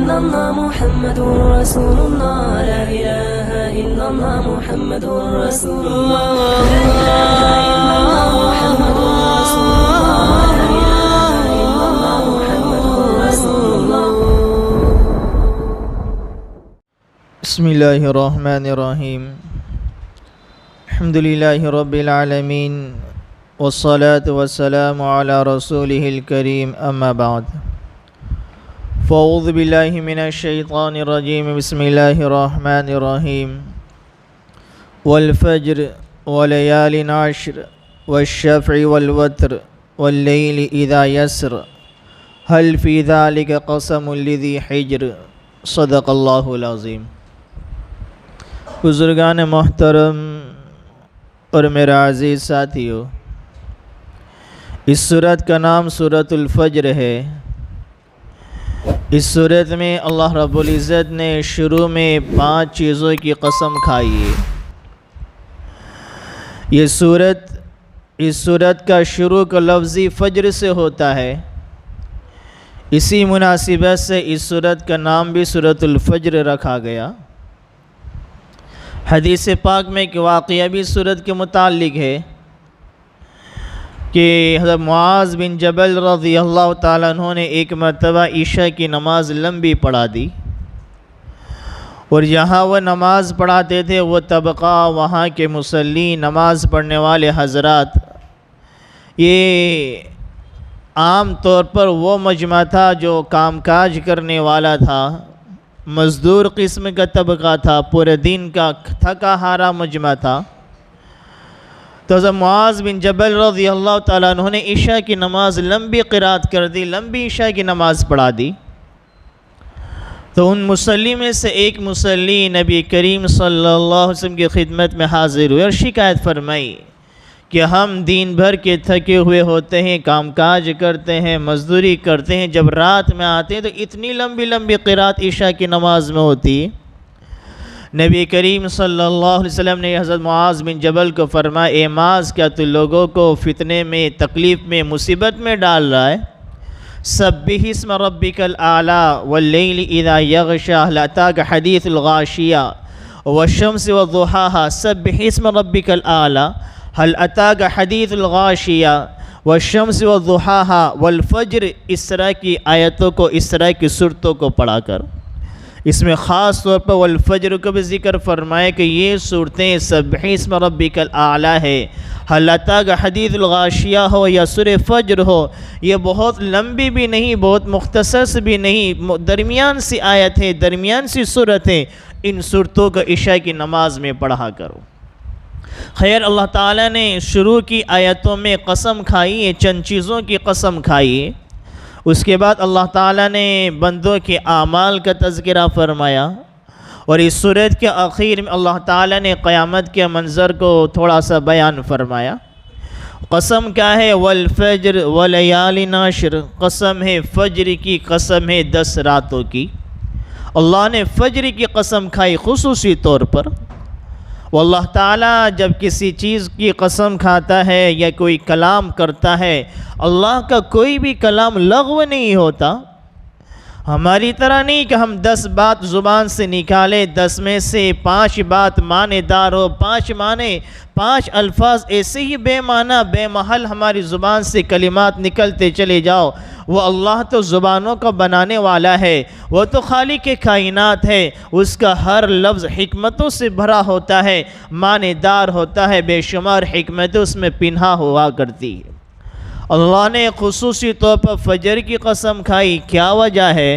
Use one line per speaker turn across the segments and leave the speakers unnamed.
إلا الله محمد رسول الله لا إله إلا الله محمد رسول الله لا إله إلا الله محمد رسول الله لا إله إلا الله محمد رسول الله.
بسم الله الرحمن الرحيم. الحمد لله رب العالمين والصلاة والسلام على رسوله الكريم أما بعد فأعوذ بالله من الشيطان الرجيم. بسم الله الرحمن الرحيم. والفجر وليال عشر والشفع والوتر والليل إذا يسر هل في ذلك قسم لذي حجر صدق اللہ العظیم. بزرگان محترم اور میرا عزیز ساتھیو، اس سورت کا نام سورۃ الفجر ہے. اس سورت میں اللہ رب العزت نے شروع میں 5 چیزوں کی قسم کھائی ہے. اس سورت کا شروع کا لفظی فجر سے ہوتا ہے. اسی مناسبت سے اس سورت کا نام بھی سورۃ الفجر رکھا گیا. حدیث پاک میں ایک واقعہ بھی سورت کے متعلق ہے کہ حضرت معاذ بن جبل رضی اللہ تعالیٰ عنہ نے ایک مرتبہ عشاء کی نماز لمبی پڑھا دی، اور جہاں وہ نماز پڑھاتے تھے وہ طبقہ، وہاں کے مصلی، نماز پڑھنے والے حضرات، یہ عام طور پر وہ مجمع تھا جو کام کاج کرنے والا تھا، مزدور قسم کا طبقہ تھا، پورے دن کا تھکا ہارا مجمع تھا. تو حضرت معاذ بن جبل رضی اللہ تعالیٰ عنہ نے عشاء کی نماز لمبی قرات کر دی، لمبی عشاء کی نماز پڑھا دی. تو ان مصلی میں سے ایک مصلی نبی کریم صلی اللہ علیہ وسلم کی خدمت میں حاضر ہوئے اور شکایت فرمائی کہ ہم دن بھر کے تھکے ہوئے ہوتے ہیں، کام کاج کرتے ہیں، مزدوری کرتے ہیں، جب رات میں آتے ہیں تو اتنی لمبی لمبی قرات عشاء کی نماز میں ہوتی. نبی کریم صلی اللہ علیہ وسلم نے حضرت معاذ بن جبل کو فرمایا، اے معاذ، کیا تو لوگوں کو فتنے میں، تکلیف میں، مصیبت میں ڈال رہا ہے؟ سبح اسم ربک الاعلی واللیل اذا یغشی هل اتاک حدیث الغاشیہ والشمس وضحاها سبح اسم ربک الاعلی هل اتاک حدیث الغاشیہ والشمس وضحاها والفجر. اس طرح کی آیتوں کو، اس طرح کی صورتوں کو پڑھا کر، اس میں خاص طور پر والفجر کو بھی ذکر فرمائے کہ یہ صورتیں سبح اسم ربک الاعلی ہے، هل اتاک حدیث الغاشیہ ہو یا سورہ فجر ہو، یہ بہت لمبی بھی نہیں، بہت مختصر بھی نہیں، درمیان سی آیت ہے، درمیان سی صورت ہے. ان صورتوں کو عشاء کی نماز میں پڑھا کرو. خیر، اللہ تعالیٰ نے شروع کی آیتوں میں قسم کھائی ہے، چند چیزوں کی قسم کھائی ہے. اس کے بعد اللہ تعالیٰ نے بندوں کے اعمال کا تذکرہ فرمایا، اور اس سورت کے آخر میں اللہ تعالیٰ نے قیامت کے منظر کو تھوڑا سا بیان فرمایا. قسم کیا ہے؟ والفجر ولیال عشر. قسم ہے فجر کی، قسم ہے 10 راتوں کی. اللہ نے فجر کی قسم کھائی خصوصی طور پر. واللہ تعالیٰ جب کسی چیز کی قسم کھاتا ہے یا کوئی کلام کرتا ہے، اللہ کا کوئی بھی کلام لغو نہیں ہوتا. ہماری طرح نہیں کہ ہم 10 بات زبان سے نکالیں، 10 میں سے 5 بات معنی دار ہو، 5 الفاظ ایسے ہی بے معنی بے محل ہماری زبان سے کلمات نکلتے چلے جاؤ. وہ اللہ تو زبانوں کا بنانے والا ہے، وہ تو خالق کائنات ہے، اس کا ہر لفظ حکمتوں سے بھرا ہوتا ہے، معنی دار ہوتا ہے، بے شمار حکمتیں اس میں پنہا ہوا کرتی ہے. اللہ نے خصوصی طور پر فجر کی قسم کھائی. کیا وجہ ہے؟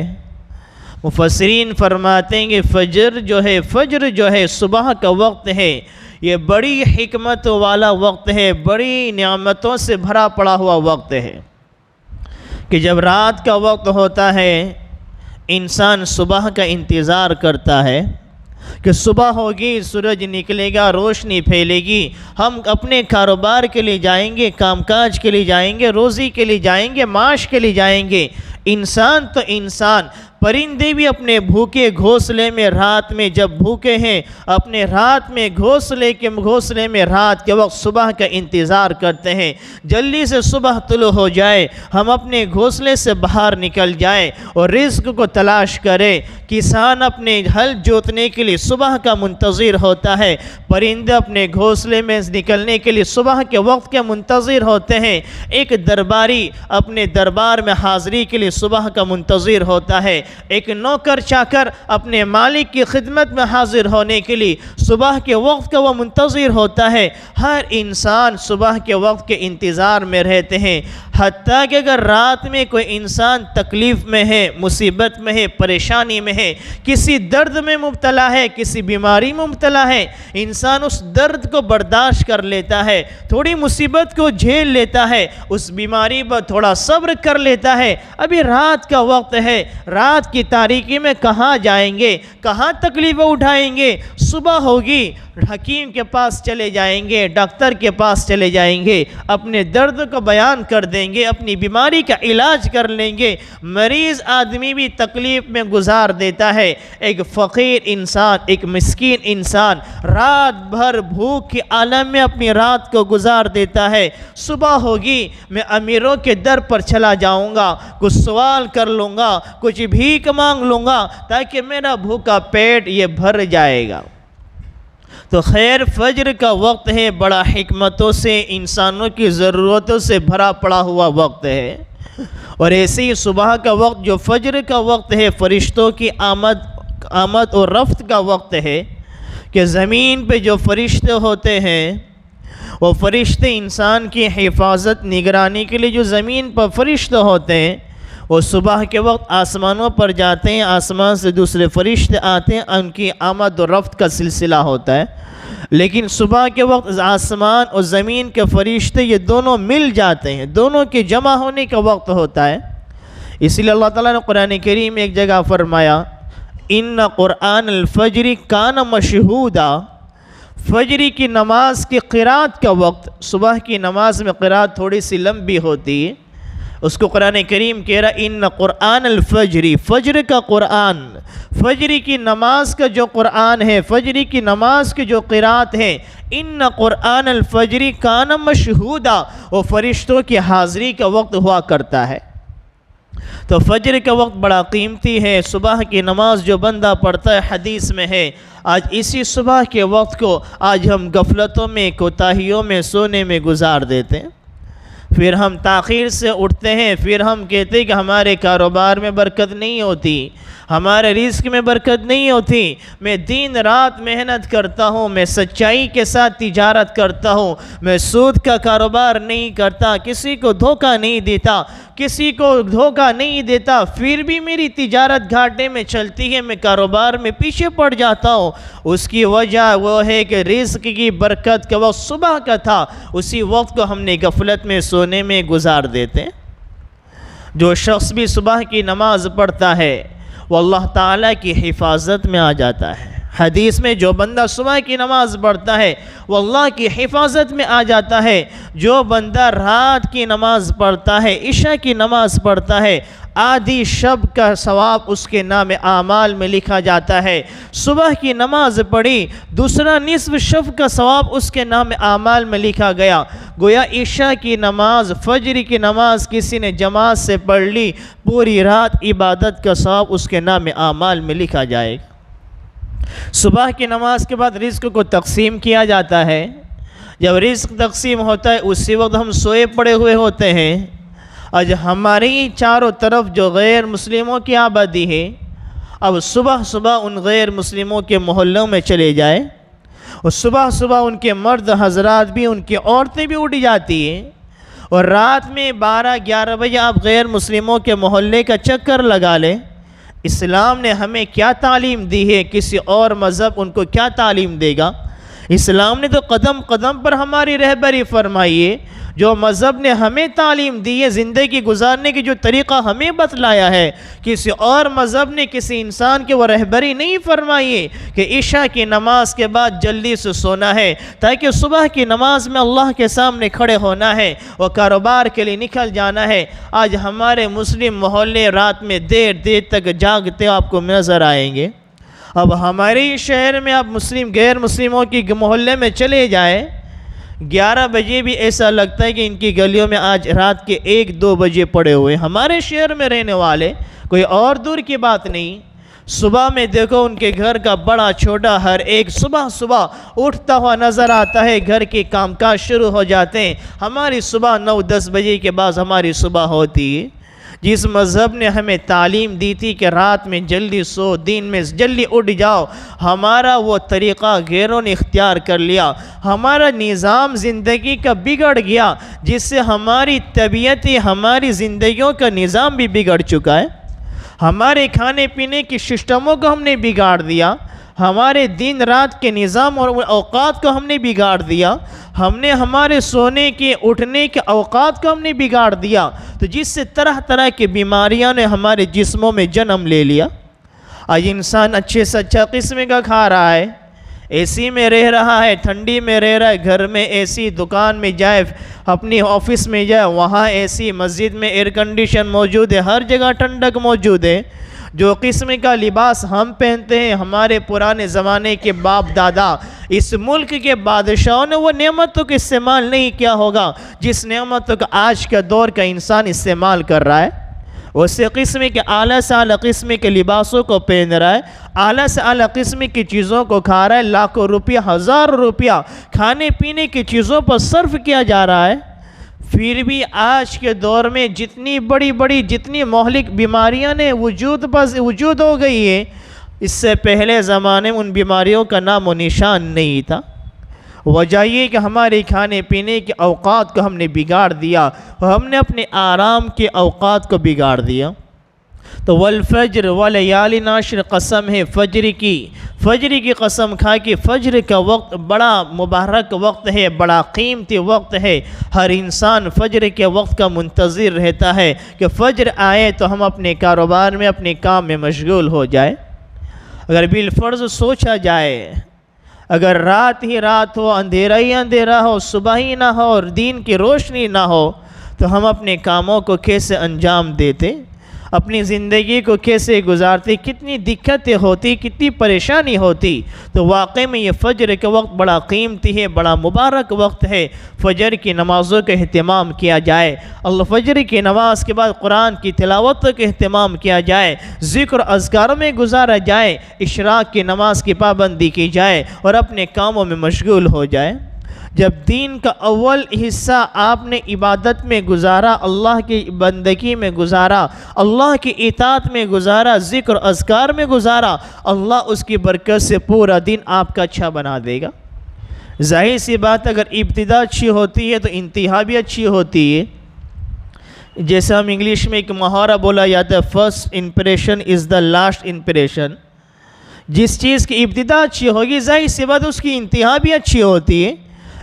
مفسرین فرماتے ہیں کہ فجر جو ہے صبح کا وقت ہے، یہ بڑی حکمت والا وقت ہے، بڑی نعمتوں سے بھرا پڑا ہوا وقت ہے. کہ جب رات کا وقت ہوتا ہے، انسان صبح کا انتظار کرتا ہے کہ صبح ہوگی، سورج نکلے گا، روشنی پھیلے گی، ہم اپنے کاروبار کے لیے جائیں گے، کام کاج کے لیے جائیں گے، روزی کے لیے جائیں گے، معاش کے لیے جائیں گے. انسان پرندے بھی اپنے بھوکے گھونسلے میں رات میں جب بھوکے ہیں اپنے رات میں گھونسلے میں رات کے وقت صبح کا انتظار کرتے ہیں، جلدی سے صبح طلوع ہو جائے، ہم اپنے گھونسلے سے باہر نکل جائیں اور رزق کو تلاش کریں۔ کسان اپنے ہل جوتنے کے لیے صبح کا منتظر ہوتا ہے، پرندے اپنے گھونسلے میں نکلنے کے لیے صبح کے وقت کے منتظر ہوتے ہیں، ایک درباری اپنے دربار میں حاضری کے لیے صبح کا منتظر ہوتا ہے، ایک نوکر چاکر اپنے مالک کی خدمت میں حاضر ہونے کے لیے صبح کے وقت کا وہ منتظر ہوتا ہے۔ ہر انسان صبح کے وقت کے انتظار میں رہتے ہیں، حتیٰ کہ اگر رات میں کوئی انسان تکلیف میں ہے، مصیبت میں ہے، پریشانی میں ہے، کسی درد میں مبتلا ہے، کسی بیماری میں مبتلا ہے، انسان اس درد کو برداشت کر لیتا ہے، تھوڑی مصیبت کو جھیل لیتا ہے، اس بیماری پر تھوڑا صبر کر لیتا ہے۔ ابھی رات کا وقت ہے، رات کی تاریکی میں کہاں جائیں گے، کہاں تکلیفیں اٹھائیں گے؟ صبح ہوگی حکیم کے پاس چلے جائیں گے، ڈاکٹر کے پاس چلے جائیں گے، اپنے درد کو بیان کر دیں گے، اپنی بیماری کا علاج کر لیں گے۔ مریض آدمی بھی تکلیف میں گزار دیتا ہے، ایک فقیر انسان، ایک مسکین انسان رات بھر بھوک کے عالم میں اپنی رات کو گزار دیتا ہے۔ صبح ہوگی میں امیروں کے در پر چلا جاؤں گا، کچھ سوال کر لوں گا، کچھ بھیک مانگ لوں گا تاکہ میرا بھوکا پیٹ یہ بھر جائے گا۔ تو خیر فجر کا وقت ہے، بڑا حکمتوں سے انسانوں کی ضرورتوں سے بھرا پڑا ہوا وقت ہے، اور ایسے ہی صبح کا وقت جو فجر کا وقت ہے فرشتوں کی آمد اور رفت کا وقت ہے، کہ زمین پہ جو فرشتے ہوتے ہیں وہ فرشتے انسان کی حفاظت نگرانی کے لیے جو زمین پر فرشتے ہوتے ہیں وہ صبح کے وقت آسمانوں پر جاتے ہیں، آسمان سے دوسرے فرشتے آتے ہیں، ان کی آمد و رفت کا سلسلہ ہوتا ہے۔ لیکن صبح کے وقت آسمان اور زمین کے فرشتے یہ دونوں مل جاتے ہیں، دونوں کے جمع ہونے کا وقت ہوتا ہے۔ اسی لیے اللہ تعالیٰ نے قرآن کریم میں ایک جگہ فرمایا ان قرآن الفجر کان مشہودا، فجر کی نماز کی قرات کا وقت، صبح کی نماز میں قرات تھوڑی سی لمبی ہوتی ہے، اس کو قرآن کریم کہہ رہا ان قرآن الفجر، فجر کا قرآن، فجر کی نماز کا جو قرآن ہے، فجر کی نماز کی جو قرات ہے، ان قرآن الفجر کان مشہودا، وہ فرشتوں کی حاضری کا وقت ہوا کرتا ہے۔ تو فجر کا وقت بڑا قیمتی ہے، صبح کی نماز جو بندہ پڑھتا ہے، حدیث میں ہے آج اسی صبح کے وقت کو آج ہم غفلتوں میں، کوتاہیوں میں، سونے میں گزار دیتے ہیں، پھر ہم تاخیر سے اٹھتے ہیں، پھر ہم کہتے ہیں کہ ہمارے کاروبار میں برکت نہیں ہوتی، ہمارے رزق میں برکت نہیں ہوتی، میں دن رات محنت کرتا ہوں، میں سچائی کے ساتھ تجارت کرتا ہوں، میں سود کا کاروبار نہیں کرتا، کسی کو دھوکہ نہیں دیتا، کسی کو دھوکہ نہیں دیتا، پھر بھی میری تجارت گھاٹے میں چلتی ہے، میں کاروبار میں پیچھے پڑ جاتا ہوں۔ اس کی وجہ وہ ہے کہ رزق کی برکت کا وقت صبح کا تھا، اسی وقت کو ہم نے غفلت میں، سونے میں گزار دیتے ہیں۔ جو شخص بھی صبح کی نماز پڑھتا ہے وہ اللہ تعالیٰ کی حفاظت میں آ جاتا ہے۔ حدیث میں جو بندہ صبح کی نماز پڑھتا ہے وہ اللہ کی حفاظت میں آ جاتا ہے، جو بندہ رات کی نماز پڑھتا ہے، عشاء کی نماز پڑھتا ہے، آدھی شب کا ثواب اس کے نام اعمال میں لکھا جاتا ہے، صبح کی نماز پڑھی، دوسرا نصف شب کا ثواب اس کے نام اعمال میں لکھا گیا۔ گویا عشاء کی نماز، فجر کی نماز کسی نے جماعت سے پڑھ لی، پوری رات عبادت کا ثواب اس کے نام اعمال میں لکھا جائے گا۔ صبح کی نماز کے بعد رزق کو تقسیم کیا جاتا ہے، جب رزق تقسیم ہوتا ہے اسی وقت ہم سوئے پڑے ہوئے ہوتے ہیں۔ آج ہماری چاروں طرف جو غیر مسلموں کی آبادی ہے، اب صبح صبح ان غیر مسلموں کے محلوں میں چلے جائے، اور صبح صبح ان کے مرد حضرات بھی، ان کی عورتیں بھی اٹھ جاتی ہیں، اور رات میں 12-11 بجے آپ غیر مسلموں کے محلے کا چکر لگا لیں۔ اسلام نے ہمیں کیا تعلیم دی ہے، کسی اور مذہب ان کو کیا تعلیم دے گا؟ اسلام نے تو قدم قدم پر ہماری رہبری فرمائی ہے، جو مذہب نے ہمیں تعلیم دی ہے، زندگی گزارنے کی جو طریقہ ہمیں بتلایا ہے، کسی اور مذہب نے کسی انسان کی وہ رہبری نہیں فرمائی ہے کہ عشاء کی نماز کے بعد جلدی سے سونا ہے تاکہ صبح کی نماز میں اللہ کے سامنے کھڑے ہونا ہے اور کاروبار کے لیے نکل جانا ہے۔ آج ہمارے مسلم محلے رات میں دیر دیر تک جاگتے آپ کو نظر آئیں گے۔ اب ہمارے شہر میں آپ غیر مسلموں کی محلے میں چلے جائیں، 11 بجے بھی ایسا لگتا ہے کہ ان کی گلیوں میں آج رات کے 1-2 بجے پڑے ہوئے۔ ہمارے شہر میں رہنے والے، کوئی اور دور کی بات نہیں، صبح میں دیکھو ان کے گھر کا بڑا چھوٹا ہر ایک صبح اٹھتا ہوا نظر آتا ہے، گھر کے کام کاج شروع ہو جاتے ہیں۔ ہماری صبح 9-10 بجے کے بعد ہماری صبح ہوتی ہے۔ جس مذہب نے ہمیں تعلیم دی تھی کہ رات میں جلدی سو، دن میں جلدی اٹھ جاؤ، ہمارا وہ طریقہ غیروں نے اختیار کر لیا، ہمارا نظام زندگی کا بگڑ گیا، جس سے ہماری طبیعت، ہماری زندگیوں کا نظام بھی بگڑ چکا ہے۔ ہمارے کھانے پینے کی سسٹموں کو ہم نے بگاڑ دیا، ہمارے دن رات کے نظام اور اوقات کو ہم نے بگاڑ دیا، ہم نے ہمارے سونے کے اٹھنے کے اوقات کو ہم نے بگاڑ دیا، تو جس سے طرح طرح کی بیماریاں نے ہمارے جسموں میں جنم لے لیا۔ آج انسان اچھے سے اچھا قسم کا کھا رہا ہے، اے سی میں رہ رہا ہے، ٹھنڈی میں رہ رہا ہے، گھر میں اے سی، دکان میں جائے، اپنی آفس میں جائے وہاں اے سی، مسجد میں ایئر کنڈیشن موجود ہے، ہر جگہ ٹھنڈک موجود ہے۔ جو قسم کا لباس ہم پہنتے ہیں، ہمارے پرانے زمانے کے باپ دادا، اس ملک کے بادشاہوں نے وہ نعمتوں کا استعمال نہیں کیا ہوگا جس نعمتوں کا آج کا دور کا انسان استعمال کر رہا ہے۔ اسی قسم کے اعلیٰ سے اعلیٰ قسم کے لباسوں کو پہن رہا ہے، اعلیٰ سے اعلیٰ قسم کی چیزوں کو کھا رہا ہے، لاکھوں روپیہ، ہزاروں روپیہ کھانے پینے کی چیزوں پر صرف کیا جا رہا ہے۔ پھر بھی آج کے دور میں جتنی بڑی جتنی مہلک بیماریاں نے وجود ہو گئی ہے، اس سے پہلے زمانے میں ان بیماریوں کا نام و نشان نہیں تھا۔ وجہ یہ کہ ہمارے کھانے پینے کے اوقات کو ہم نے بگاڑ دیا، ہم نے اپنے آرام کے اوقات کو بگاڑ دیا۔ تو والفجر ولیال عشر قسم ہے فجر کی قسم کھا کہ فجر کا وقت بڑا مبارک وقت ہے، بڑا قیمتی وقت ہے۔ ہر انسان فجر کے وقت کا منتظر رہتا ہے کہ فجر آئے تو ہم اپنے کاروبار میں، اپنے کام میں مشغول ہو جائے۔ اگر بالفرض سوچا جائے، اگر رات ہی رات ہو، اندھیرا ہی اندھیرا ہو، صبح ہی نہ ہو اور دین کی روشنی نہ ہو، تو ہم اپنے کاموں کو کیسے انجام دیتے، اپنی زندگی کو کیسے گزارتے، کتنی دقتیں ہوتی، کتنی پریشانی ہوتی۔ تو واقعی میں یہ فجر کے وقت بڑا قیمتی ہے، بڑا مبارک وقت ہے۔ فجر کی نمازوں کا اہتمام کیا جائے، اللہ فجر کی نماز کے بعد قرآن کی تلاوت کا اہتمام کیا جائے، ذکر اذکاروں میں گزارا جائے، اشراق کی نماز کی پابندی کی جائے اور اپنے کاموں میں مشغول ہو جائے۔ جب دین کا اول حصہ آپ نے عبادت میں گزارا، اللہ کی بندگی میں گزارا، اللہ کی اطاعت میں گزارا، ذکر اذکار میں گزارا، اللہ اس کی برکت سے پورا دن آپ کا اچھا بنا دے گا۔ ظاہر سی بات، اگر ابتدا اچھی ہوتی ہے تو انتہا بھی اچھی ہوتی ہے۔ جیسے ہم انگلش میں ایک محاورہ بولا جاتا ہے، first impression is the last impression. جس چیز کی ابتدا اچھی ہوگی، ظاہر سی بات اس کی انتہا بھی اچھی ہوتی ہے۔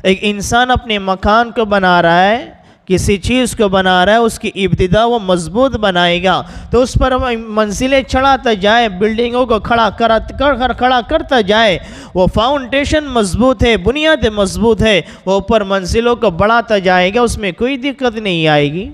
ایک انسان اپنے مکان کو بنا رہا ہے، کسی چیز کو بنا رہا ہے، اس کی ابتدا وہ مضبوط بنائے گا تو اس پر منزلیں چڑھاتا جائے، بلڈنگوں کو کھڑا کرتا جائے، وہ فاؤنڈیشن مضبوط ہے، بنیاد مضبوط ہے، وہ اوپر منزلوں کو بڑھاتا جائے گا، اس میں کوئی دقت نہیں آئے گی۔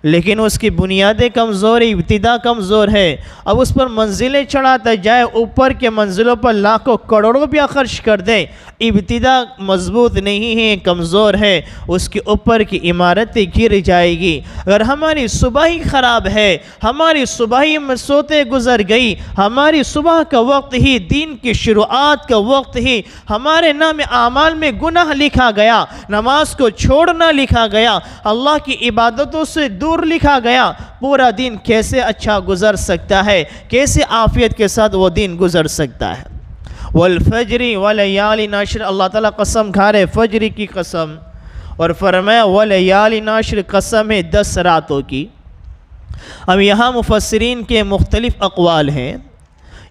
لیکن اس کی بنیادیں کمزور ہے، ابتدا کمزور ہے، اب اس پر منزلیں چڑھاتا جائے، اوپر کے منزلوں پر لاکھوں کروڑوں روپیہ خرچ کر دے، ابتدا مضبوط نہیں ہے، کمزور ہے، اس کے اوپر کی عمارتیں گر جائے گی۔ اگر ہماری صبح ہی خراب ہے، ہماری صبح ہی سوتے گزر گئی، ہماری صبح کا وقت ہی دین کی شروعات کا وقت ہی ہمارے نام اعمال میں گناہ لکھا گیا، نماز کو چھوڑنا لکھا گیا، اللہ کی عبادتوں سے دور لکھا گیا، پورا دن کیسے اچھا گزر سکتا ہے، کیسے عافیت کے ساتھ وہ دن گزر سکتا ہے۔ والفجر ولیال عشر، اللہ تعالیٰ قسم کھا رہے فجر کی قسم، اور فرمایا ولیال عشر، قسم ہے 10 راتوں کی۔ اب یہاں مفسرین کے مختلف اقوال ہیں،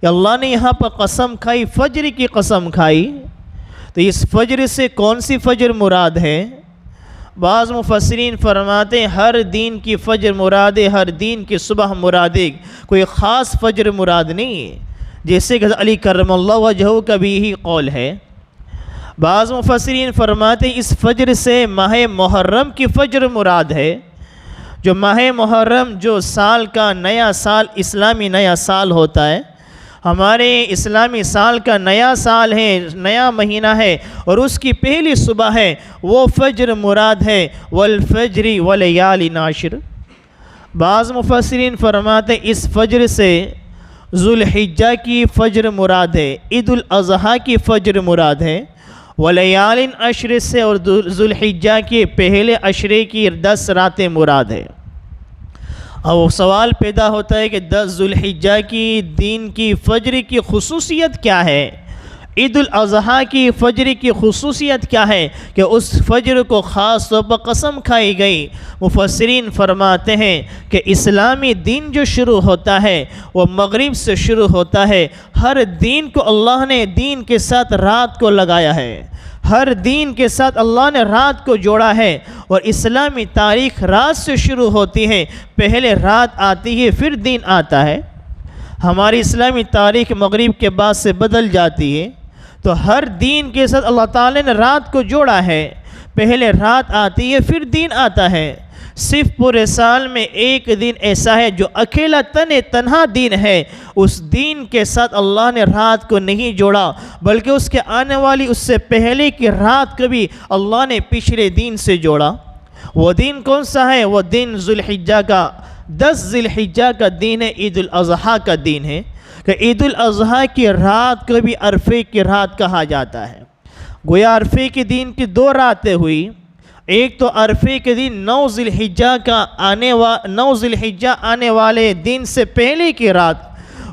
اللہ نے یہاں پر قسم کھائی، فجر کی قسم کھائی، تو اس فجر سے کون سی فجر مراد ہے؟ بعض مفسرین فرماتے ہیں ہر دین کی فجر مراد ہے، ہر دین کی صبح مراد ہے، کوئی خاص فجر مراد نہیں ہے، جیسے کہ علی کرم اللہ وجہہ کا بھی یہی قول ہے۔ بعض مفسرین فرماتے ہیں اس فجر سے ماہ محرم کی فجر مراد ہے، جو ماہ محرم جو سال کا نیا سال، اسلامی نیا سال ہوتا ہے، ہمارے اسلامی سال کا نیا سال ہے، نیا مہینہ ہے، اور اس کی پہلی صبح ہے، وہ فجر مراد ہے، والفجر ولیال عشر۔ بعض مفسرین فرماتے ہیں اس فجر سے ذوالحجہ کی فجر مراد ہے، عید الاضحیٰ کی فجر مراد ہے، ولیال عشر سے اور ذوالحجہ کے پہلے عشرے کی 10 راتیں مراد ہے۔ اور سوال پیدا ہوتا ہے کہ 10 ذوالحجہ کی دین کی فجر کی خصوصیت کیا ہے؟ عید الاضحیٰ کی فجر کی خصوصیت کیا ہے کہ اس فجر کو خاص طور پر قسم کھائی گئی؟ مفسرین فرماتے ہیں کہ اسلامی دین جو شروع ہوتا ہے وہ مغرب سے شروع ہوتا ہے۔ ہر دین کو اللہ نے دین کے ساتھ رات کو لگایا ہے، ہر دین کے ساتھ اللہ نے رات کو جوڑا ہے، اور اسلامی تاریخ رات سے شروع ہوتی ہے، پہلے رات آتی ہے پھر دین آتا ہے۔ ہماری اسلامی تاریخ مغرب کے بعد سے بدل جاتی ہے، تو ہر دین کے ساتھ اللہ تعالی نے رات کو جوڑا ہے، پہلے رات آتی ہے پھر دین آتا ہے۔ صرف پورے سال میں ایک دن ایسا ہے جو اکیلا تنہا دین ہے، اس دین کے ساتھ اللہ نے رات کو نہیں جوڑا، بلکہ اس کے آنے والی اس سے پہلے کی رات کو بھی اللہ نے پچھلے دین سے جوڑا۔ وہ دین کون سا ہے؟ وہ دن ذوالحجہ کا 10 ذی الحجہ کا دین ہے، عید الاضحیٰ کا دین ہے، کہ عید الاضحیٰ کی رات کو بھی عرفے کی رات کہا جاتا ہے۔ گویا عرفے کے دن کی 2 راتیں ہوئی، ایک تو عرفے کے دن 9 ذی الحجہ آنے والے دن سے پہلے کی رات،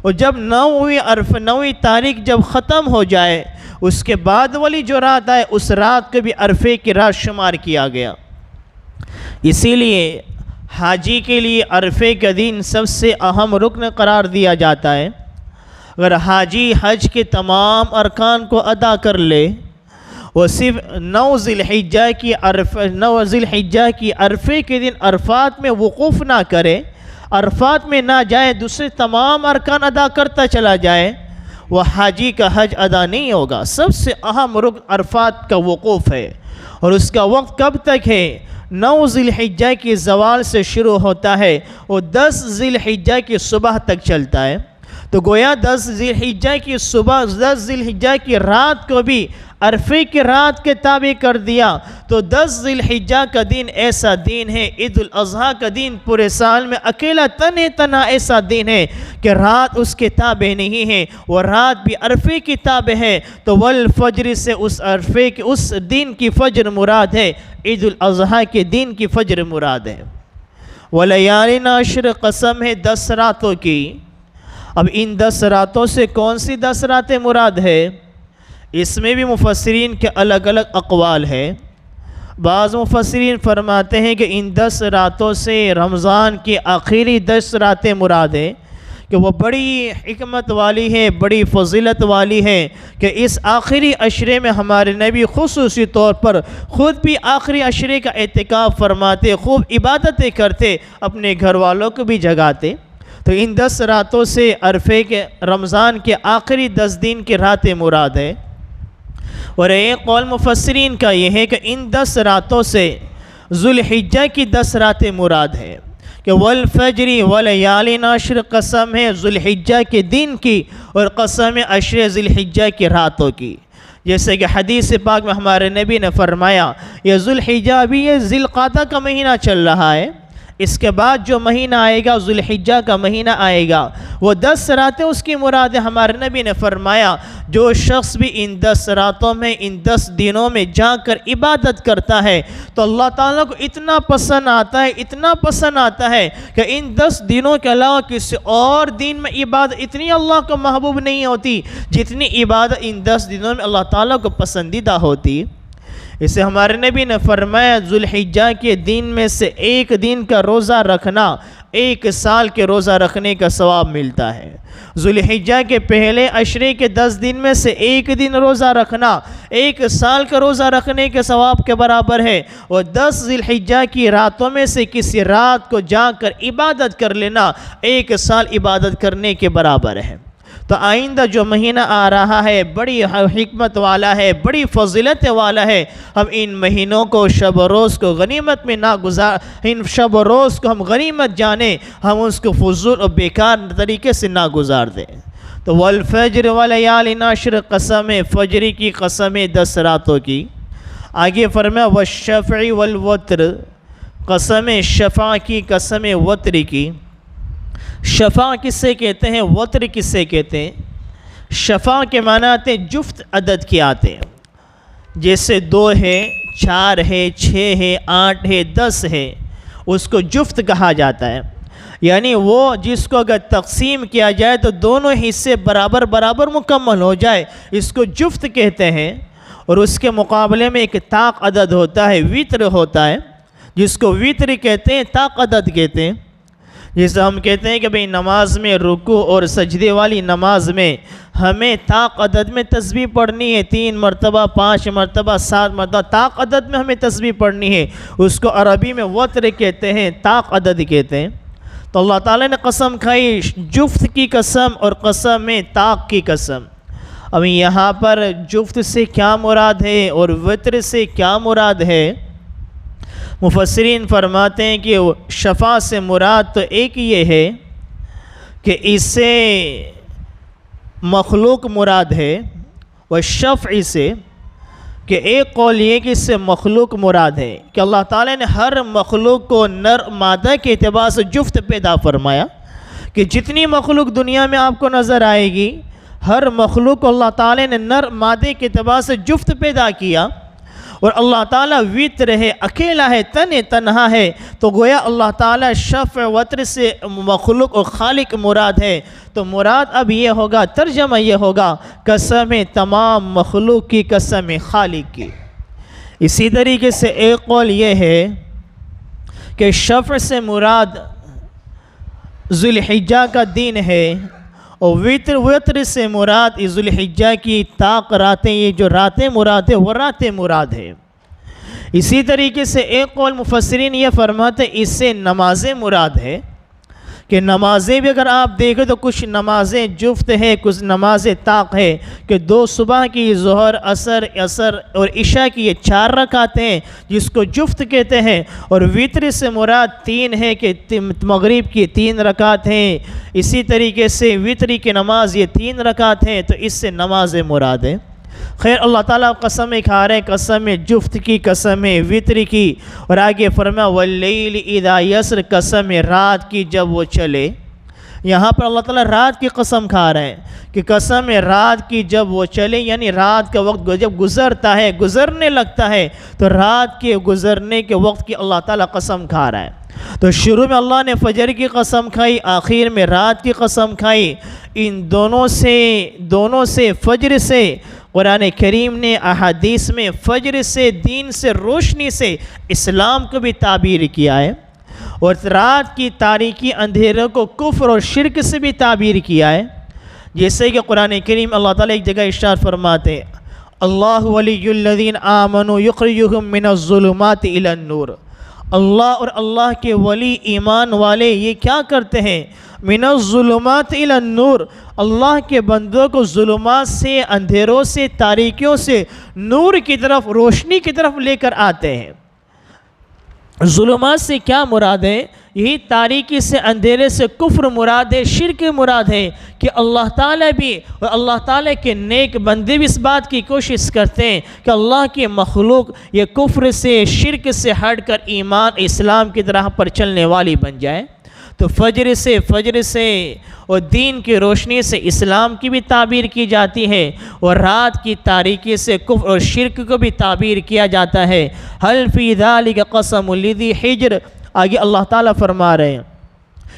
اور جب 9ویں تاریخ جب ختم ہو جائے اس کے بعد والی جو رات آئے اس رات کو بھی عرفے کی رات شمار کیا گیا۔ اسی لیے حاجی کے لیے عرفے کا دن سب سے اہم رکن قرار دیا جاتا ہے۔ اگر حاجی حج کے تمام ارکان کو ادا کر لے، وہ صرف 9 ذی الحجہ کی عرفے کے دن عرفات میں وقوف نہ کرے، عرفات میں نہ جائے، دوسرے تمام ارکان ادا کرتا چلا جائے، وہ حاجی کا حج ادا نہیں ہوگا۔ سب سے اہم رکن عرفات کا وقوف ہے، اور اس کا وقت کب تک ہے؟ 9 ذی الحجہ کی زوال سے شروع ہوتا ہے، وہ 10 ذی الحجہ کی صبح تک چلتا ہے۔ تو گویا 10 ذی الحجہ کی صبح، 10 ذی الحجہ کی رات کو بھی عرفے کی رات کے تابع کر دیا، تو 10 ذی الحجہ کا دن ایسا دن ہے، عید الاضحیٰ کا دن پورے سال میں اکیلا تنہا ایسا دن ہے کہ رات اس کے تابع نہیں ہے، وہ رات بھی عرفے کی تابع ہے۔ تو والفجر سے اس عرفے کے اس دن کی فجر مراد ہے، عید الاضحیٰ کے دن کی فجر مراد ہے۔ ولیال عشر قسم ہے 10 راتوں کی۔ اب ان 10 راتوں سے کون سی 10 راتیں مراد ہے؟ اس میں بھی مفسرین کے الگ الگ اقوال ہے۔ بعض مفسرین فرماتے ہیں کہ ان 10 راتوں سے رمضان کی آخری 10 راتیں مراد ہے، کہ وہ بڑی حکمت والی ہے، بڑی فضیلت والی ہے، کہ اس آخری عشرے میں ہمارے نبی خصوصی طور پر خود بھی آخری عشرے کا اعتکاف فرماتے، خوب عبادتیں کرتے، اپنے گھر والوں کو بھی جگاتے۔ تو ان 10 راتوں سے عرفے کے رمضان کے آخری 10 دن کی راتیں مراد ہے۔ اور ایک قول مفسرین کا یہ ہے کہ ان 10 راتوں سے ذوالحجہ کی 10 راتیں مراد ہے، کہ والفجر ولیال عشر قسم ہے ذوالحجہ کے دن کی، اور قسم ہے عشر ذی الحجہ کی راتوں کی۔ جیسے کہ حدیث پاک میں ہمارے نبی نے فرمایا، یہ ذوالحجہ ابھی یہ ذی القعدہ کا مہینہ چل رہا ہے، اس کے بعد جو مہینہ آئے گا ذوالحجہ کا مہینہ آئے گا، وہ 10 راتیں اس کی مراد ہے۔ ہمارے نبی نے فرمایا جو شخص بھی ان 10 راتوں میں، ان 10 دنوں میں جا کر عبادت کرتا ہے تو اللہ تعالیٰ کو اتنا پسند آتا ہے، اتنا پسند آتا ہے کہ ان 10 دنوں کے علاوہ کسی اور دن میں عبادت اتنی اللہ کو محبوب نہیں ہوتی جتنی عبادت ان 10 دنوں میں اللہ تعالیٰ کو پسندیدہ ہوتی۔ اسے ہمارے نبی نے فرمایا ذوالحجہ کے دن میں سے ایک دن کا روزہ رکھنا 1 سال کے روزہ رکھنے کا ثواب ملتا ہے۔ ذوالحجہ کے پہلے عشرے کے 10 دن میں سے ایک دن روزہ رکھنا 1 سال کا روزہ رکھنے کے ثواب کے برابر ہے، اور 10 ذی الحجہ کی راتوں میں سے کسی رات کو جا کر عبادت کر لینا 1 سال عبادت کرنے کے برابر ہے۔ تو آئندہ جو مہینہ آ رہا ہے بڑی حکمت والا ہے، بڑی فضیلت والا ہے، ہم ان مہینوں کو شب و روز کو غنیمت میں نہ ان شب و روز کو ہم غنیمت جانیں، ہم اس کو فضول اور بیکار طریقے سے نہ گزار دیں۔ تو والفجر ولیال عشر، قسم فجر کی، قسم 10 راتوں کی۔ آگے فرمایا والشفع والوتر، قسم شفع کی، قسم وتر کی۔ شفع کسے کہتے ہیں، وتر کسے کہتے ہیں؟ شفع کے معنی آتے ہیں جفت عدد کے آتے ہیں، جیسے 2 ہے، 4 ہے، 6 ہے، 8 ہے، 10 ہے، اس کو جفت کہا جاتا ہے۔ یعنی وہ جس کو اگر تقسیم کیا جائے تو دونوں حصے برابر برابر مکمل ہو جائے، اس کو جفت کہتے ہیں۔ اور اس کے مقابلے میں ایک طاق عدد ہوتا ہے، وتر ہوتا ہے، جس کو وتر کہتے ہیں، طاق عدد کہتے ہیں۔ جیسے ہم کہتے ہیں کہ بھئی نماز میں رکوع اور سجدے والی نماز میں ہمیں طاق عدد میں تسبیح پڑھنی ہے، 3 مرتبہ، 5 مرتبہ، 7 مرتبہ طاق عدد میں ہمیں تسبیح پڑھنی ہے، اس کو عربی میں وتر کہتے ہیں، طاق عدد کہتے ہیں۔ تو اللہ تعالیٰ نے قسم کھائی جفت کی قسم اور قسم میں طاق کی قسم۔ اب یہاں پر جفت سے کیا مراد ہے اور وتر سے کیا مراد ہے؟ مفسرین فرماتے ہیں کہ شفع سے مراد تو ایک یہ ہے کہ اس سے مخلوق مراد ہے، والشفع سے کہ ایک قول یہ کہ اس سے مخلوق مراد ہے کہ اللہ تعالیٰ نے ہر مخلوق کو نر مادہ کے اعتبار سے جفت پیدا فرمایا، کہ جتنی مخلوق دنیا میں آپ کو نظر آئے گی ہر مخلوق کو اللہ تعالیٰ نے نر مادے کے اعتبار سے جفت پیدا کیا، اور اللہ تعالیٰ وتر ہے، اکیلا ہے، تنہا ہے، تو گویا اللہ تعالیٰ شفع وتر سے مخلوق اور خالق مراد ہے۔ تو مراد اب یہ ہوگا، ترجمہ یہ ہوگا قسم تمام مخلوق کی، قسم خالق کی۔ اسی طریقے سے ایک قول یہ ہے کہ شفع سے مراد ذوالحجہ کا دن ہے، اور وتر سے مراد ذوالحجہ کی طاق راتیں، یہ جو راتیں مراد ہے وہ راتیں مراد ہے۔ اسی طریقے سے ایک قول مفسرین یہ فرماتے ہیں اس سے نمازیں مراد ہے، کہ نمازیں بھی اگر آپ دیکھیں تو کچھ نمازیں جفت ہے، کچھ نمازیں طاق ہے، کہ 2 صبح کی، ظہر، عصر اور عشاء کی، یہ 4 رکعتیں ہیں جس کو جفت کہتے ہیں، اور وتر سے مراد 3 ہے کہ مغرب کی 3 رکعت ہیں۔ اسی طریقے سے وتر کی نماز یہ 3 رکعت ہیں، تو اس سے نمازیں مراد ہیں۔ خیر اللہ تعالیٰ قسم کھا رہے ہیں، قسم جفت کی، قسم وتر کی، اور آگے فرمایا واللیل اذا یسر، قسم رات کی جب وہ چلے۔ یہاں پر اللہ تعالیٰ رات کی قسم کھا رہے ہیں کہ قسم رات کی جب وہ چلے، یعنی رات کا وقت جب گزرتا ہے، گزرنے لگتا ہے، تو رات کے گزرنے کے وقت کی اللہ تعالیٰ قسم کھا رہا ہے۔ تو شروع میں اللہ نے فجر کی قسم کھائی، آخر میں رات کی قسم کھائی۔ ان دونوں سے فجر سے قرآن کریم نے احادیث میں فجر سے، دین سے، روشنی سے اسلام کو بھی تعبیر کیا ہے، اور رات کی تاریکی اندھیروں کو کفر اور شرک سے بھی تعبیر کیا ہے۔ جیسے کہ قرآن کریم اللہ تعالیٰ ایک جگہ ارشاد فرماتے ہیں اللہ ولی الذین آمنوا یخرجہم من الظلمات الی النور، اللہ اور اللہ کے ولی، ایمان والے یہ کیا کرتے ہیں؟ من الظلمات الی النور، اللہ کے بندوں کو ظلمات سے، اندھیروں سے، تاریکیوں سے نور کی طرف، روشنی کی طرف لے کر آتے ہیں۔ ظلمات سے کیا مراد ہے؟ یہی تاریکی سے، اندھیرے سے کفر مراد ہے، شرک مراد ہے، کہ اللہ تعالیٰ بھی اور اللہ تعالیٰ کے نیک بندے بھی اس بات کی کوشش کرتے ہیں کہ اللہ کے مخلوق یہ کفر سے، شرک سے ہٹ کر ایمان، اسلام کی راہ پر چلنے والی بن جائے۔ تو فجر سے اور دین کی روشنی سے اسلام کی بھی تعبیر کی جاتی ہے، اور رات کی تاریکی سے کفر اور شرک کو بھی تعبیر کیا جاتا ہے۔ حل فی ذالک قسم لذی حجر، آگے اللہ تعالیٰ فرما رہے ہیں،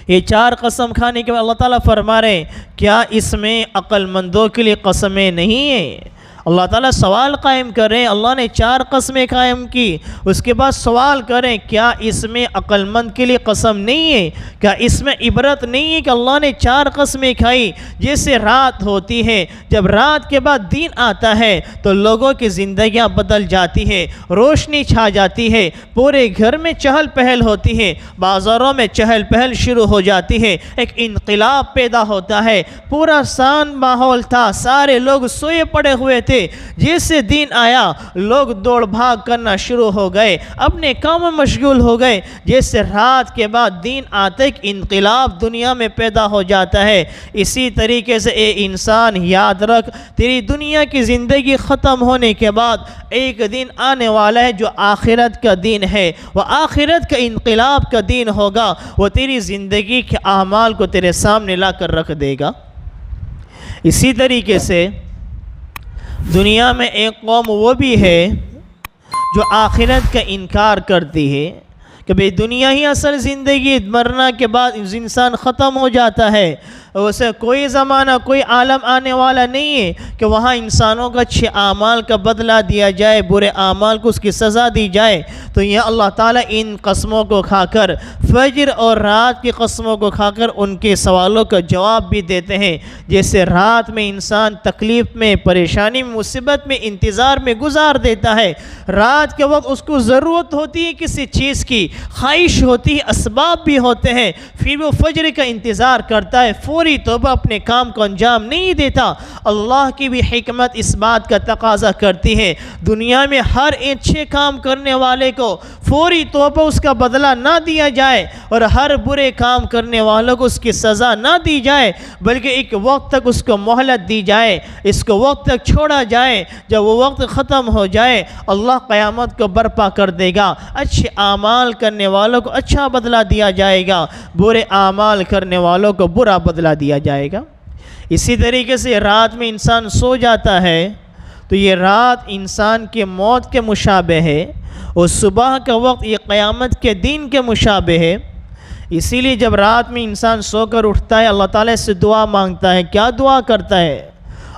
یہ 4 قسم کھانے کے بعد اللہ تعالیٰ فرما رہے ہیں کیا اس میں عقل مندوں کے لیے قسمیں نہیں ہیں؟ اللہ تعالیٰ سوال قائم کر رہے ہیں، اللہ نے 4 قسمیں قائم کی، اس کے بعد سوال کریں کیا اس میں عقل مند کے لیے قسم نہیں ہے؟ کیا اس میں عبرت نہیں ہے کہ اللہ نے 4 قسمیں کھائی؟ جیسے رات ہوتی ہے، جب رات کے بعد دن آتا ہے تو لوگوں کی زندگیاں بدل جاتی ہے، روشنی چھا جاتی ہے، پورے گھر میں چہل پہل ہوتی ہے، بازاروں میں چہل پہل شروع ہو جاتی ہے، ایک انقلاب پیدا ہوتا ہے، پورا شان ماحول تھا، سارے لوگ سوئے پڑے ہوئے تھے، جیسے دن آیا لوگ دوڑ بھاگ کرنا شروع ہو گئے، اپنے کام میں مشغول ہو گئے۔ جیسے رات کے بعد دن آتے ایک انقلاب دنیا میں پیدا ہو جاتا ہے، اسی طریقے سے اے انسان یاد رکھ، تیری دنیا کی زندگی ختم ہونے کے بعد ایک دن آنے والا ہے جو آخرت کا دن ہے، وہ آخرت کا انقلاب کا دن ہوگا، وہ تیری زندگی کے اعمال کو تیرے سامنے لا کر رکھ دے گا۔ اسی طریقے سے دنیا میں ایک قوم وہ بھی ہے جو آخرت کا انکار کرتی ہے کہ بھئی دنیا ہی اصل زندگی، مرنا کے بعد انسان ختم ہو جاتا ہے، اسے کوئی زمانہ کوئی عالم آنے والا نہیں ہے کہ وہاں انسانوں کا اچھے اعمال کا بدلہ دیا جائے، برے اعمال کو اس کی سزا دی جائے۔ تو یہ اللہ تعالیٰ ان قسموں کو کھا کر، فجر اور رات کی قسموں کو کھا کر ان کے سوالوں کا جواب بھی دیتے ہیں۔ جیسے رات میں انسان تکلیف میں، پریشانی میں، مصیبت میں، انتظار میں گزار دیتا ہے، رات کے وقت اس کو ضرورت ہوتی ہے کسی چیز کی، خواہش ہوتی ہے، اسباب بھی ہوتے ہیں، پھر وہ فجر کا انتظار کرتا ہے، فوری توبہ اپنے کام کو انجام نہیں دیتا۔ اللہ کی بھی حکمت اس بات کا تقاضا کرتی ہے، دنیا میں ہر اچھے کام کرنے والے کو فوری توبہ اس کا بدلہ نہ دیا جائے، اور ہر برے کام کرنے والوں کو اس کی سزا نہ دی جائے، بلکہ ایک وقت تک اس کو مہلت دی جائے، اس کو وقت تک چھوڑا جائے، جب وہ وقت ختم ہو جائے اللہ قیامت کو برپا کر دے گا، اچھے اعمال کرنے والوں کو اچھا بدلہ دیا جائے گا، برے اعمال کرنے والوں کو برا بدلہ دیا جائے گا۔ اسی طریقے سے رات میں انسان سو جاتا ہے تو یہ رات انسان کے موت کے مشابہ ہے، اور صبح کا وقت یہ قیامت کے دن کے مشابہ ہے۔ اسی لیے جب رات میں انسان سو کر اٹھتا ہے اللہ تعالیٰ سے دعا مانگتا ہے، کیا دعا کرتا ہے؟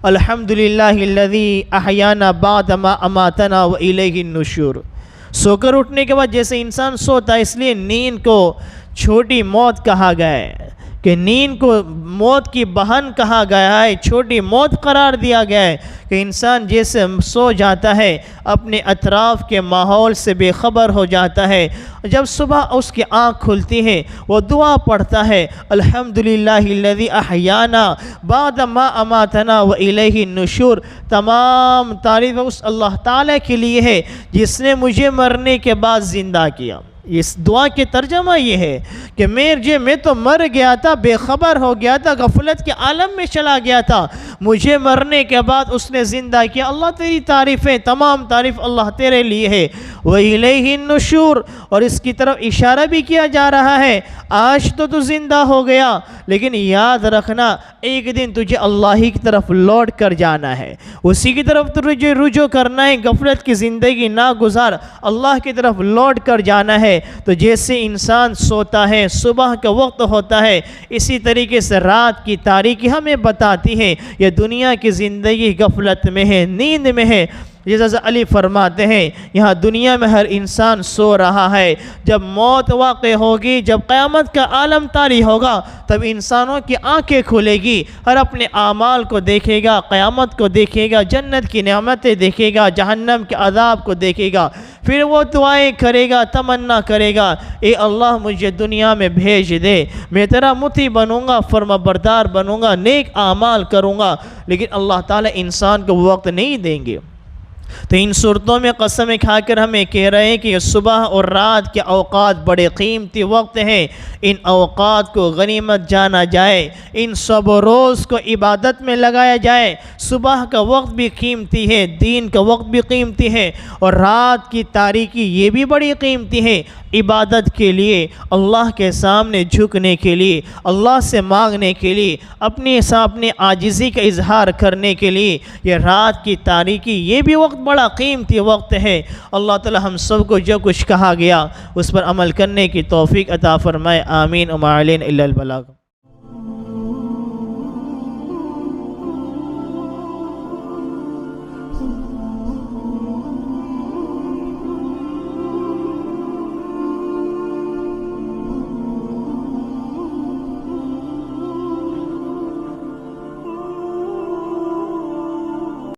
الحمدللہ الذی احیانا بعد ما اماتنا والیہ النشور۔ سو کر اٹھنے کے بعد جیسے انسان سوتا ہے، اس لیے نیند کو چھوٹی موت کہا گیا ہے، کہ نیند کو موت کی بہن کہا گیا ہے، چھوٹی موت قرار دیا گیا ہے، کہ انسان جیسے سو جاتا ہے اپنے اطراف کے ماحول سے بے خبر ہو جاتا ہے، جب صبح اس کی آنکھ کھلتی ہے وہ دعا پڑھتا ہے، الحمدللہ الذی احیانا بعد ما اماتنا والیہ النشور۔ تمام تعریف اس اللہ تعالیٰ کے لیے ہے جس نے مجھے مرنے کے بعد زندہ کیا۔ اس دعا کے ترجمہ یہ ہے کہ میں تو مر گیا تھا، بے خبر ہو گیا تھا، غفلت کے عالم میں چلا گیا تھا، مجھے مرنے کے بعد اس نے زندہ کیا۔ اللہ تیری تعریفیں، تمام تعریف اللہ تیرے لیے ہے۔ وَإِلَيْهِ النُّشُورُ، اور اس کی طرف اشارہ بھی کیا جا رہا ہے، آج تو زندہ ہو گیا لیکن یاد رکھنا ایک دن تجھے اللہ ہی کی طرف لوٹ کر جانا ہے، اسی کی طرف تجھے رجوع کرنا ہے، غفلت کی زندگی نہ گزار، اللہ کی طرف لوٹ کر جانا ہے۔ تو جیسے انسان سوتا ہے، صبح کا وقت ہوتا ہے، اسی طریقے سے رات کی تاریکی ہمیں بتاتی ہے یہ دنیا کی زندگی غفلت میں ہے، نیند میں ہے۔ جیسا علی فرماتے ہیں یہاں دنیا میں ہر انسان سو رہا ہے، جب موت واقع ہوگی، جب قیامت کا عالم طاری ہوگا تب انسانوں کی آنکھیں کھلے گی، ہر اپنے اعمال کو دیکھے گا، قیامت کو دیکھے گا، جنت کی نعمتیں دیکھے گا، جہنم کے عذاب کو دیکھے گا، پھر وہ دعائیں کرے گا، تمنا کرے گا، اے اللہ مجھے دنیا میں بھیج دے، میں تیرا مطیع بنوں گا، فرما بردار بنوں گا، نیک اعمال کروں گا، لیکن اللہ تعالیٰ انسان کو وقت نہیں دیں گے۔ تو ان صورتوں میں قسمیں کھا کر ہمیں کہہ رہے ہیں کہ یہ صبح اور رات کے اوقات بڑے قیمتی وقت ہیں، ان اوقات کو غنیمت جانا جائے، ان شب و روز کو عبادت میں لگایا جائے۔ صبح کا وقت بھی قیمتی ہے، دین کا وقت بھی قیمتی ہے، اور رات کی تاریکی یہ بھی بڑی قیمتی ہے، عبادت کے لیے، اللہ کے سامنے جھکنے کے لیے، اللہ سے مانگنے کے لیے، اپنے عاجزی کا اظہار کرنے کے لیے۔ یہ رات کی تاریکی یہ بھی وقت بڑا قیمتی وقت ہے۔ اللہ تعالی ہم سب کو جو کچھ کہا گیا اس پر عمل کرنے کی توفیق عطا فرمائے، آمین۔ وما علینا الا البلاغ۔